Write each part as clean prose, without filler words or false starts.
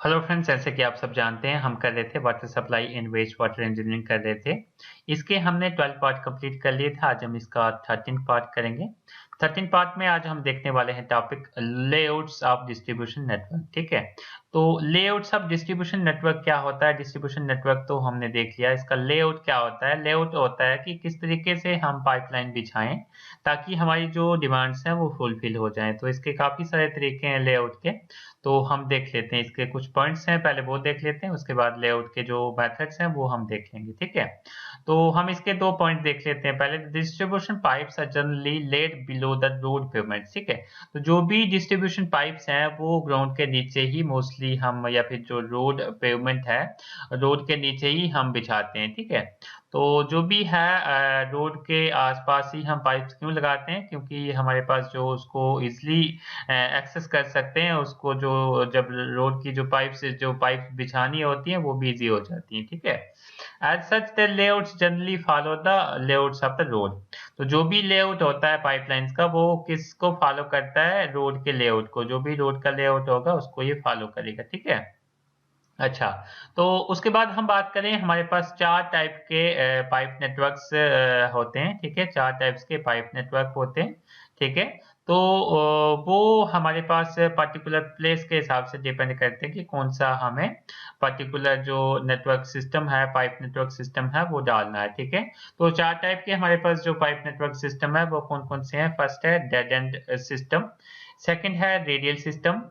Hello friends, जैसे कि आप सब जानते हैं हम कर रहे थे water supply and waste water engineering कर रहे थे। इसके हमने 12 पार्ट कंप्लीट कर लिए थे। आज हम इसका 13 पार्ट करेंगे। 13 पार्ट में आज हम देखने वाले हैं topic layouts of distribution network. ठीक है, तो लेआउट्स ऑफ डिस्ट्रीब्यूशन नेटवर्क क्या होता है। डिस्ट्रीब्यूशन नेटवर्क तो हमने देख लिया, इसका लेआउट क्या होता है। लेआउट होता है कि किस तरीके से हम पाइपलाइन बिछाएं ताकि हमारी जो डिमांड्स हैं वो फुलफिल हो जाएं। तो इसके काफ़ी सारे तरीके हैं लेआउट के, तो हम देख लेते हैं। इसके कुछ पॉइंट्स हैं, पहले वो देख लेते हैं, उसके बाद लेआउट के जो मेथड्स हैं वो हम देख लेंगे। ठीक है, तो हम इसके दो पॉइंट देख लेते हैं। पहले distribution pipes are generally laid below the road pavement. ठीक है, तो जो भी डिस्ट्रीब्यूशन पाइप्स हैं वो ग्राउंड के नीचे ही मोस्टली हम, या फिर जो रोड पेवमेंट है रोड के नीचे ही हम बिछाते हैं। ठीक है, तो जो भी है रोड के आसपास ही हम पाइप्स क्यों लगाते हैं, क्योंकि हमारे पास जो उसको इजिली एक्सेस कर सकते हैं उसको, जो जब रोड की जो पाइप बिछानी होती हैं वो भी इजी हो जाती हैं। ठीक है, as such the layouts generally follow the layouts of the road. तो जो भी लेआउट होता है पाइपलाइंस का वो किसको फॉलो करता है, रोड के लेआउट को। जो भी रोड का लेआउट होगा उसको ये फॉलो करेगा। ठीक है, अच्छा, तो उसके बाद हम बात करें, हमारे पास 4 टाइप के पाइप नेटवर्क्स होते हैं। ठीक है, 4 टाइप्स के पाइप नेटवर्क होते हैं। ठीक है, तो वो हमारे पास पर्टिकुलर प्लेस के हिसाब से डिपेंड करते हैं कि कौन सा हमें पर्टिकुलर जो नेटवर्क सिस्टम है, पाइप नेटवर्क सिस्टम है वो डालना है। ठीक है, तो 4 टाइप के हमारे पास जो पाइप नेटवर्क सिस्टम है वो कौन-कौन से हैं। फर्स्ट है डेड एंड सिस्टम, सेकंड है रेडियल सिस्टम,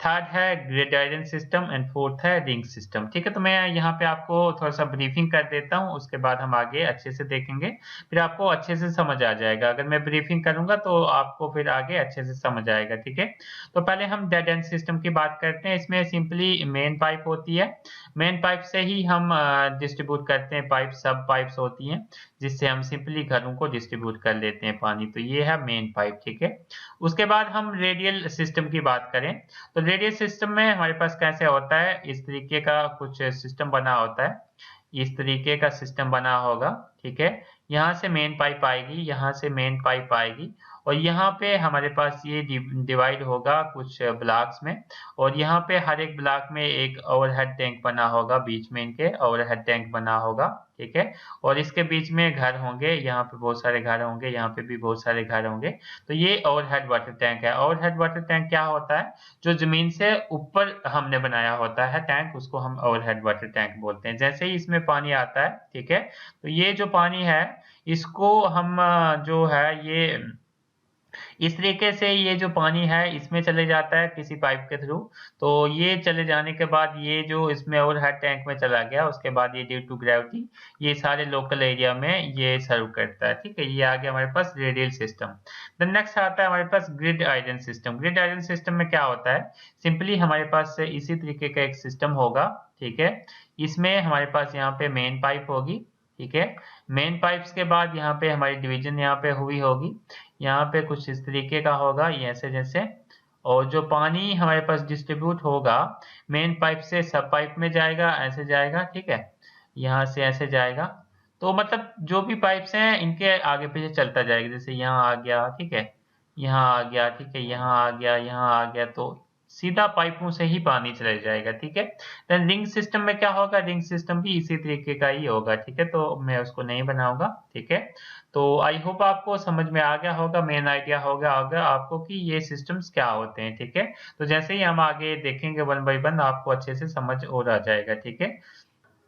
थर्ड है grid iron system and fourth है रिंग सिस्टम। ठीक है, तो मैं यहाँ पे आपको थोड़ा सा ब्रीफिंग कर देता हूँ, उसके बाद हम आगे अच्छे से देखेंगे, फिर आपको अच्छे से समझ आ जाएगा। अगर मैं ब्रीफिंग करूंगा तो आपको फिर आगे अच्छे से समझ आएगा। ठीक है, तो पहले हम डेड एंड सिस्टम की बात करते हैं। इसमें सिंपली मेन पाइप होती है, मेन पाइप से ही हम डिस्ट्रीब्यूट करते हैं। पाइप सब पाइप्स होती हैं जिससे हम सिंपली घरों को डिस्ट्रीब्यूट कर लेते हैं पानी। तो ये है मेन पाइप। ठीक है, उसके बाद हम रेडियल सिस्टम की बात करें तो रेडियल सिस्टम में हमारे पास कैसे होता है, इस तरीके का कुछ सिस्टम बना होता है, इस तरीके का सिस्टम बना होगा। ठीक है, यहाँ से मेन पाइप आएगी, यहाँ से मेन पाइप आएगी, और यहाँ पे हमारे पास ये डिवाइड होगा कुछ ब्लॉक्स में, और यहाँ पे हर एक ब्लॉक में एक ओवरहेड टैंक बना होगा, बीच में इनके ओवरहेड टैंक बना होगा। ठीक है, और इसके बीच में घर होंगे, यहाँ पे बहुत सारे घर होंगे, यहाँ पे भी बहुत सारे घर होंगे। तो ये ओवरहेड वाटर टैंक है। ओवरहेड वाटर टैंक क्या होता है, जो जमीन से ऊपर हमने बनाया होता है टैंक, उसको हम ओवरहेड वाटर टैंक बोलते हैं। जैसे ही इसमें पानी आता है, ठीक है, तो ये जो पानी है इसको हम जो है ये इस तरीके से, ये जो पानी है इसमें चले जाता है किसी पाइप के थ्रू। तो ये चले जाने के बाद ये जो इसमें ओवरहेड टैंक में चला गया, उसके बाद ये ड्यू टू ग्रेविटी ये सारे लोकल एरिया में ये सर्व करता है। ठीक है, ये आ गया हमारे पास रेडियल सिस्टम। देन नेक्स्ट आता है हमारे पास gridiron system. Gridiron system में क्या होता है, सिंपली हमारे पास इसी तरीके का एक सिस्टम होगा। ठीक है, इसमें हमारे पास यहाँ पे मेन पाइप होगी। ठीक है, मेन पाइप्स के बाद यहाँ पे हमारी डिवीजन यहाँ पे हुई होगी, यहाँ पे कुछ इस तरीके का होगा, ये ऐसे जैसे, और जो पानी हमारे पास डिस्ट्रीब्यूट होगा मेन पाइप से सब पाइप में जाएगा, ऐसे जाएगा। ठीक है, यहाँ से ऐसे जाएगा। तो मतलब जो भी पाइप्स हैं इनके आगे पीछे चलता जाएगा, जैसे यहाँ आ गया, ठीक है, यहाँ आ गया, ठीक है, यहाँ आ गया, यहाँ आ गया, तो सीधा पाइपों से ही पानी चला जाएगा। ठीक है, देन रिंग सिस्टम में क्या होगा, रिंग सिस्टम भी इसी तरीके का ही होगा। ठीक है, तो मैं उसको नहीं बनाऊंगा। ठीक है, तो आई होप आपको समझ में आ गया होगा, मेन आइडिया होगा आपको कि ये सिस्टम्स क्या होते हैं। ठीक है, तो जैसे ही हम आगे देखेंगे वन बाय वन आपको अच्छे से समझ और आ जाएगा। ठीक है,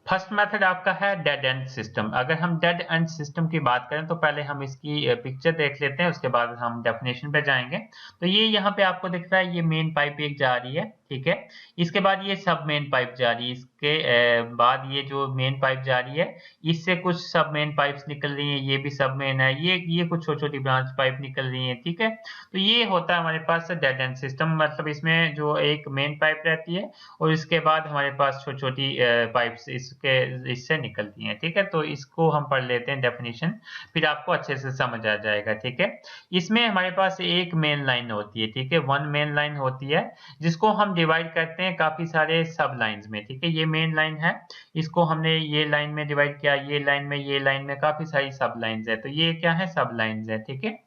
फर्स्ट मेथड आपका है डेड एंड सिस्टम। अगर हम डेड एंड सिस्टम की बात करें तो पहले हम इसकी पिक्चर देख लेते हैं, उसके बाद हम डेफिनेशन पे जाएंगे। तो ये यहाँ पे आपको दिख रहा है, ये मेन पाइप एक जा रही है। ठीक है, इसके बाद ये सब मेन पाइप जा रही है, इसके बाद ये जो मेन पाइप जा रही है इससे कुछ सब मेन पाइप्स निकल रही हैं, ये भी सब मेन है, ये कुछ छोटी छोटी ब्रांच पाइप निकल रही है। ठीक है, तो ये होता है हमारे पास डेड एंड सिस्टम, मतलब इसमें जो एक मेन पाइप रहती है और इसके बाद हमारे पास छोटी छोटी पाइप्स इससे निकलती हैं। ठीक है, तो इसको हम पढ़ लेते हैं डेफिनेशन, फिर आपको अच्छे से समझ आ जाएगा। ठीक है, इसमें हमारे पास एक मेन लाइन होती है। ठीक है, वन मेन लाइन होती है जिसको हम डिवाइड करते हैं काफी सारे सब लाइंस में। ठीक है, ये मेन लाइन है, इसको हमने ये लाइन में डिवाइड किया, ये लाइन में, ये लाइन में, काफी सारी सब लाइंस है, तो ये क्या है, सब लाइंस है। ठीक है,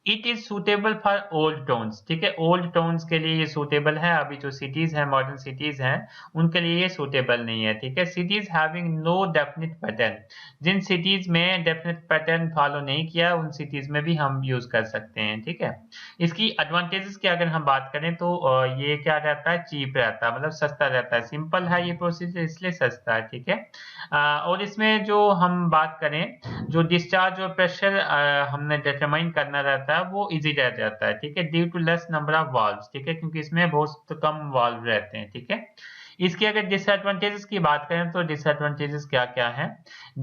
it is suitable for old towns, ठीक है, ओल्ड टाउन्स के लिए ये सुटेबल है। अभी जो सिटीज हैं, मॉडर्न सिटीज हैं, उनके लिए ये सुटेबल नहीं है, ठीक है। Cities having no definite pattern, जिन सिटीज में डेफिनेट पैटर्न फॉलो नहीं किया, उन सिटीज में भी हम यूज कर सकते हैं, ठीक है। इसकी एडवांटेजेस की अगर हम बात करें तो ये क्या रहता है, चीप रहता है, मतलब सस्ता रहता है, सिंपल है ये प्रोसीजर इसलिए सस्ता है, ठीक है। और इसमें जो हम बात करें, जो डिस्चार्ज और प्रेशर हमने डिटरमाइन करना रहता है वो इजी रह जाता है, ठीक है, due to less number of valves, ठीक है, क्योंकि इसमें बहुत कम वाल्व रहते हैं, ठीक है। इसकी अगर डिसएडवांटेजेस की बात करें तो डिसएडवांटेजेस क्या क्या है,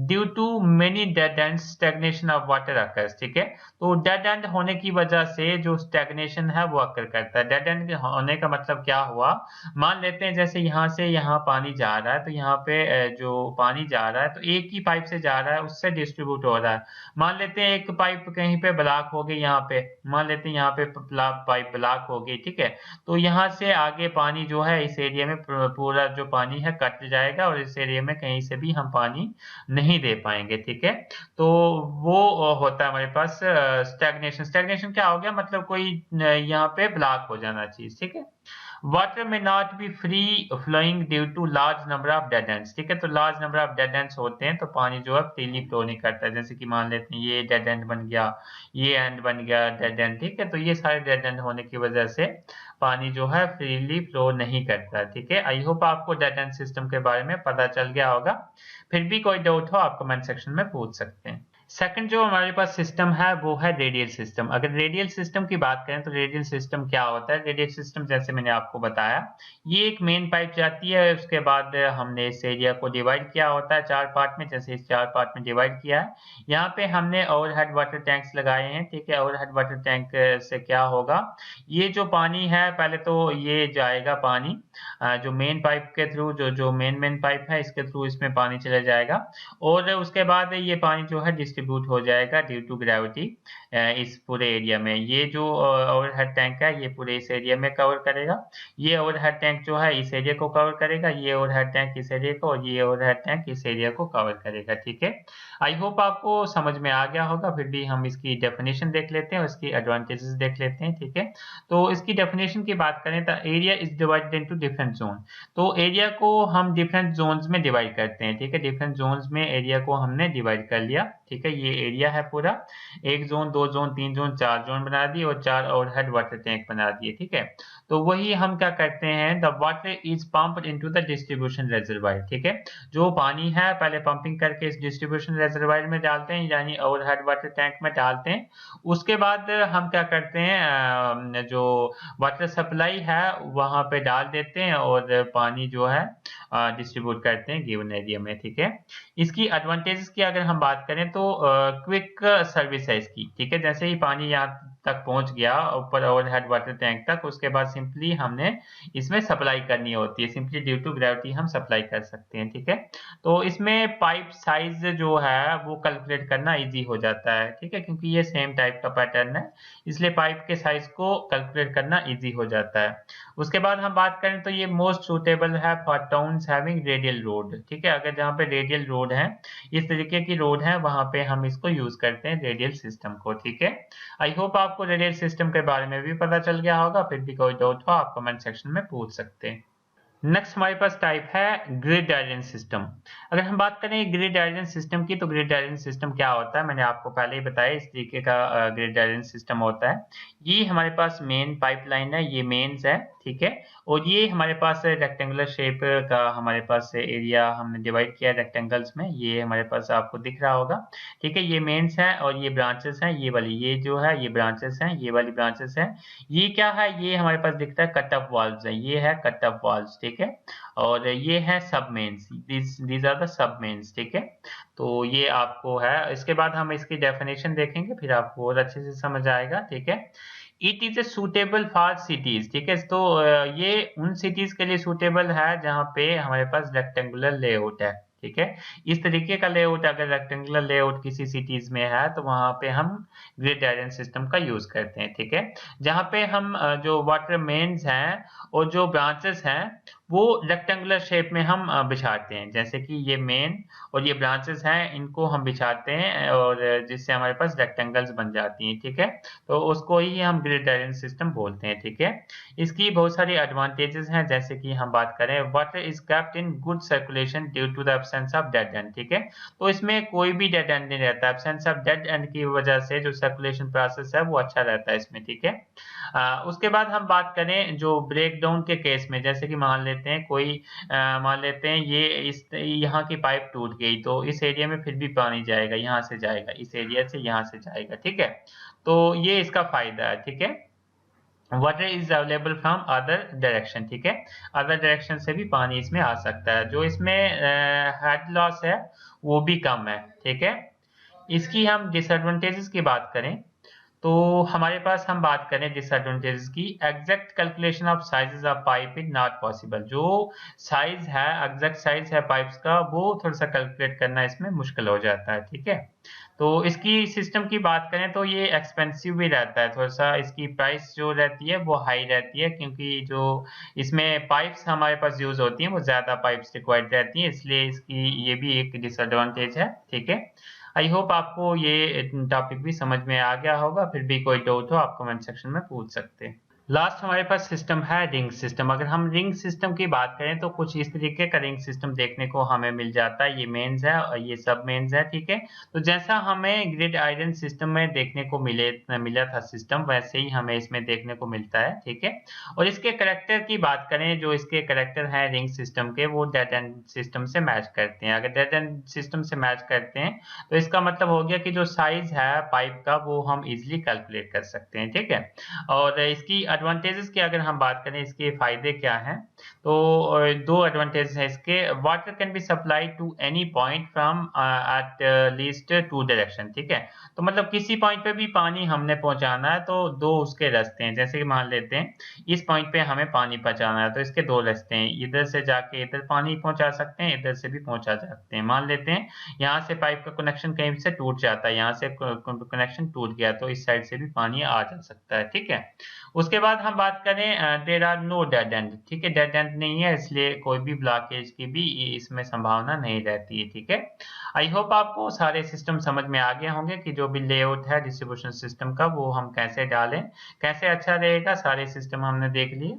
due to many dead end stagnation of water occurs, ठीक है। तो डेड एंड होने की वजह से जो स्टैग्नेशन है वो अकर करता है। डेड एंड होने का मतलब क्या हुआ, मान लेते हैं जैसे यहाँ से यहाँ पानी जा रहा है, तो यहाँ पे जो पानी जा रहा है तो एक ही पाइप से जा रहा है, उससे डिस्ट्रीब्यूट हो रहा है। मान लेते हैं एक पाइप कहीं पे ब्लॉक हो गई, यहाँ पे मान लेते हैं यहाँ पे पाइप ब्लॉक हो गई, ठीक है। तो यहाँ से आगे पानी जो है इस एरिया में पूरा जो पानी है कट जाएगा और इस एरिया में कहीं से भी हम पानी नहीं दे पाएंगे, ठीक है। तो वो होता है हमारे पास स्टैग्नेशन। स्टैग्नेशन क्या हो गया, मतलब कोई यहाँ पे ब्लॉक हो जाना चीज, ठीक है। वाटर में not be free flowing due to large number of dead ends, ठीक है। तो large number of dead ends होते हैं तो पानी जो है फ्रीली फ्लो नहीं करता है। जैसे कि मान लेते हैं ये डेड एंड बन गया, ये एंड बन गया डेड एंड, ठीक है। तो ये सारे डेड एंड होने की वजह से पानी जो है फ्रीली फ्लो नहीं करता, ठीक है। आई होप आपको डेड एंड सिस्टम के बारे में पता चल गया होगा। फिर भी कोई डाउट हो आप कमेंट सेक्शन में पूछ सकते हैं। सेकंड जो हमारे पास सिस्टम है वो है रेडियल सिस्टम। अगर रेडियल सिस्टम की बात करें तो रेडियल सिस्टम क्या होता है, रेडियल सिस्टम जैसे मैंने आपको बताया, ये एक मेन पाइप जाती है, उसके बाद हमने इस एरिया को डिवाइड किया होता है 4 पार्ट में, जैसे इस 4 पार्ट में डिवाइड किया है। यहाँ पे हमने ओवरहेड वाटर टैंक्स लगाए हैं, ठीक है। ओवरहेड वाटर टैंक से क्या होगा, ये जो पानी है पहले तो ये जाएगा पानी जो मेन पाइप के थ्रू, जो मेन पाइप है इसके थ्रू इसमें पानी चला जाएगा, और उसके बाद ये पानी जो है डिस्ट्रीब्यूट हो जाएगा ड्यू टू ग्रेविटी इस पूरे एरिया में। ये जो ओवरहेड टैंक है ये पूरे इस एरिया में कवर करेगा, ये ओवरहेड टैंक जो है इस एरिया को कवर करेगा, ये ओवरहेड टैंक इस एरिया को, और ये ओवरहेड टैंक इस एरिया को कवर करेगा, ठीक है। आई होप आपको समझ में आ गया होगा। फिर भी हम इसकी डेफिनेशन देख लेते हैं और इसकी एडवांटेजेस देख लेते हैं, ठीक है। तो इसकी डेफिनेशन की बात करें तो area is divided into different zone. तो एरिया को हम डिफरेंट जोन्स में डिवाइड करते हैं, ठीक है। डिफरेंट जोन्स में एरिया को हमने डिवाइड कर लिया, ठीक है। ये एरिया है पूरा, 1 जोन 2 जोन 3 जोन 4 जोन बना दिए और 4 ओवरहेड वाटर टैंक बना दिए, ठीक है। तो वही हम क्या करते हैं, the water is pumped into the distribution reservoir, ठीक है। जो पानी है पहले पंपिंग करके इस डिस्ट्रीब्यूशन रिजर्वायर में डालते हैं, यानी ओवरहेड वाटर टैंक में डालते हैं। उसके बाद हम क्या करते हैं, जो वाटर सप्लाई है वहां पे डाल देते हैं और पानी जो है डिस्ट्रीब्यूट करते हैं गिवन एरिया में, ठीक है। इसकी एडवांटेजेस की अगर हम बात करें तो क्विक सर्विस है इसकी, ठीक है। जैसे ही पानी यहाँ तक पहुंच गया ऊपर ओवरहेड वाटर टैंक तक, उसके बाद सिंपली हमने इसमें सप्लाई करनी होती है, सिंपली ड्यू टू ग्रेविटी हम सप्लाई कर सकते हैं, ठीक है। तो इसमें पाइप साइज जो है वो कैलकुलेट करना इजी हो जाता है, ठीक है, क्योंकि ये सेम टाइप का पैटर्न है, इसलिए पाइप के साइज को कैलकुलेट करना इजी हो जाता है। उसके बाद हम बात करें तो ये मोस्ट सूटेबल है for towns having radial road, ठीक है। अगर जहाँ पे रेडियल रोड है, इस तरीके की रोड है, वहां पे हम इसको यूज करते हैं रेडियल सिस्टम को, ठीक है। आई होप आपको रेडियल सिस्टम के बारे में भी पता चल गया होगा। फिर भी कोई डाउट हो आप कमेंट सेक्शन में पूछ सकते हैं। नेक्स्ट हमारे पास टाइप है ग्रिड आयरन सिस्टम। अगर हम बात करें ग्रिड आयरन सिस्टम की, तो ग्रिड आयरन सिस्टम क्या होता है, मैंने आपको पहले ही बताया इस तरीके का ग्रिड आयरन सिस्टम होता है। ये हमारे पास मेन पाइपलाइन है, ये मेन्स है, ठीक है। और ये हमारे पास रेक्टेंगुलर शेप का हमारे पास एरिया हमने डिवाइड किया रेक्टेंगल्स में, ये हमारे पास आपको दिख रहा होगा, ठीक है। ये मेन्स है और ये ब्रांचेस हैं, ये वाली ये जो है ये ब्रांचेस हैं, ये वाली ब्रांचेस हैं। ये क्या है, ये हमारे पास दिखता है कट ऑफ वाल्व्स है, ये है कट ऑफ वाल्व्स, ठीक है। और ये है sub mains, these are the sub mains, ठीक है। तो ये आपको है। इसके बाद हम इसकी डेफिनेशन देखेंगे, फिर आपको और अच्छे से समझ आएगा, ठीक है। It is a suitable for cities, ठीक है। तो ये उन सिटीज के लिए सुटेबल है जहाँ पे हमारे पास रेक्टेंगुलर लेआउट है, ठीक है। इस तरीके का लेआउट अगर रेक्टेंगुलर लेआउट किसी सिटीज में है तो वहां पे हम ग्रिड आयरन सिस्टम का यूज करते हैं, ठीक है। जहाँ पे हम जो वाटर मेन्स हैं और जो ब्रांचेस हैं वो रेक्टेंगुलर शेप में हम बिछाते हैं। जैसे कि ये मेन और ये ब्रांचेस हैं, इनको हम बिछाते हैं और जिससे हमारे पास रेक्टेंगल्स बन जाती हैं, ठीक है। तो उसको ही हम ग्रिड अरेंज सिस्टम बोलते हैं, ठीक है। इसकी बहुत सारी एडवांटेजेस हैं, जैसे कि हम बात करें, water is kept in good circulation due to the absence of dead end, ठीक है। तो इसमें कोई भी डेड एंड नहीं रहता, एब्सेंस ऑफ डेड एंड की वजह से जो सर्कुलेशन प्रोसेस है वो अच्छा रहता है इसमें, ठीक है। उसके बाद हम बात करें जो ब्रेक डाउन के केस में, जैसे कि मान लेते हैं कोई मान लेते हैं ये इस यहाँ की पाइप टूट गई, तो इस एरिया में फिर भी पानी जाएगा, यहाँ से जाएगा, इस एरिया से यहाँ से जाएगा, ठीक है। तो ये इसका फायदा है, ठीक है। Water is available from other direction, ठीक है। अदर डायरेक्शन से भी पानी इसमें आ सकता है। जो इसमें हेड लॉस है वो भी कम है, ठीक है। इसकी हम डिसएडवांटेजेस की बात करें तो हमारे पास हम बात करें डिसएडवांटेजेस की, exact calculation of sizes of pipe is not possible. जो साइज है, एग्जैक्ट साइज है पाइप्स का, वो थोड़ा सा कैलकुलेट करना इसमें मुश्किल हो जाता है, ठीक है। तो इसकी सिस्टम की बात करें तो ये एक्सपेंसिव भी रहता है, थोड़ा सा इसकी प्राइस जो रहती है वो हाई रहती है, क्योंकि जो इसमें पाइप्स हमारे पास यूज होती हैं वो ज्यादा पाइप्स रिक्वायर्ड रहती हैं, इसलिए इसकी ये भी एक डिसएडवांटेज है, ठीक है। आई होप आपको ये टॉपिक भी समझ में आ गया होगा। फिर भी कोई डाउट हो आप कमेंट सेक्शन में पूछ सकते हैं। लास्ट हमारे पास सिस्टम है रिंग सिस्टम। अगर हम रिंग सिस्टम की बात करें तो कुछ इस तरीके का रिंग सिस्टम देखने को हमें मिल जाता है। ये मेंस है और ये सब मेंस है, ठीक है। तो जैसा हमें ग्रिड आयरन सिस्टम में देखने को मिला था सिस्टम, वैसे ही हमें इसमें देखने को मिलता है, ठीक है। और इसके कैरेक्टर की बात करें, जो इसके कैरेक्टर है रिंग सिस्टम के, वो डेड एंड सिस्टम से मैच करते हैं। अगर डेड एंड सिस्टम से मैच करते हैं तो इसका मतलब हो गया कि जो साइज है पाइप का वो हम इजिली कैलकुलेट कर सकते हैं, ठीक है। और इसकी एडवांटेजेस की अगर हम बात करें, इसके फायदे क्या हैं, तो दो एडवांटेज है इसके। Water can be supply to any point from at least 2 direction, ठीक है। तो मतलब किसी पॉइंट पे भी पानी हमने पहुंचाना है तो दो उसके रास्ते हैं। जैसे कि मान लेते हैं इस पॉइंट पे हमें पानी पहुंचाना है, तो इसके दो रास्ते हैं, इधर से जाके इधर पानी पहुंचा सकते हैं, इधर से भी पहुंचा सकते हैं। मान लेते हैं यहाँ से पाइप का कनेक्शन कहीं से टूट जाता है, यहाँ से कनेक्शन टूट गया, तो इस साइड से भी पानी आ जा सकता है, ठीक है। उसके बाद हम बात करें, there are no dead end, ठीक है। डेड एंड नहीं है, इसलिए कोई भी ब्लॉकेज की भी इसमें संभावना नहीं रहती है, ठीक है। आई होप आपको सारे सिस्टम समझ में आ गए होंगे कि जो भी लेआउट है डिस्ट्रीब्यूशन सिस्टम का वो हम कैसे डालें, कैसे अच्छा रहेगा। सारे सिस्टम हमने देख लिए।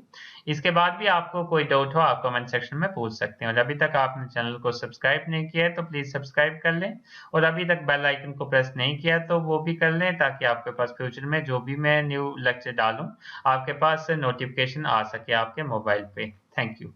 इसके बाद भी आपको कोई डाउट हो आप कमेंट सेक्शन में पूछ सकते हैं। और अभी तक आपने चैनल को सब्सक्राइब नहीं किया है तो प्लीज सब्सक्राइब कर लें, और अभी तक बेल आइकन को प्रेस नहीं किया तो वो भी कर लें, ताकि आपके पास फ्यूचर में जो भी मैं न्यू लेक्चर डालूं आपके पास नोटिफिकेशन आ सके आपके मोबाइल पे। Thank you.